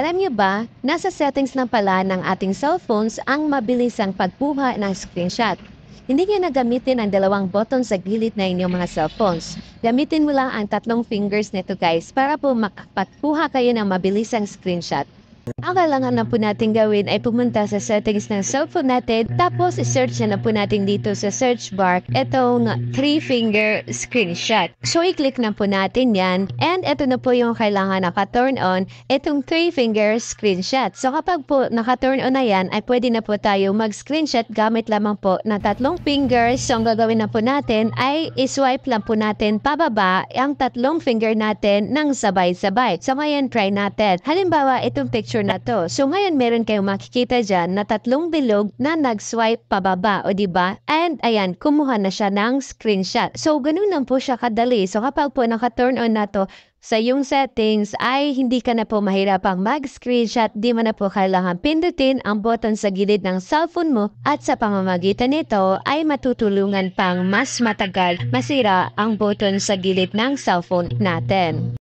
Alam niyo ba, nasa settings lang pala ng ating cellphones ang mabilisang pagkuha ng screenshot. Hindi niyo na gamitin ang dalawang button sa gilid na inyong mga cellphones. Gamitin mo lang ang tatlong fingers nito guys para po makapagkuha kayo ng mabilisang screenshot. Ang kailangan na po natin gawin ay pumunta sa settings ng cellphone natin, tapos i-search na po natin dito sa search bar itong 3-finger screenshot. So i-click na po natin yan, and ito na po yung kailangan naka-turn on, itong 3-finger screenshot. So kapag po naka-turn on na yan, ay pwede na po tayo mag-screenshot gamit lamang po ng tatlong fingers. So ang gagawin na po natin ay i-swipe lang po natin pababa ang tatlong finger natin ng sabay-sabay. So ngayon try natin. Halimbawa itong picture na to. So ngayon meron kayong makikita dyan na tatlong bilog na nag-swipe pababa, o diba? And ayan, kumuha na siya ng screenshot. So ganun lang po siya kadali. So kapag po naka-turn on na to sa yung settings ay hindi ka na po mahirapang mag-screenshot, di mo na po kailangan pindutin ang button sa gilid ng cellphone mo, at sa pamamagitan nito ay matutulungan pang mas matagal masira ang button sa gilid ng cellphone natin.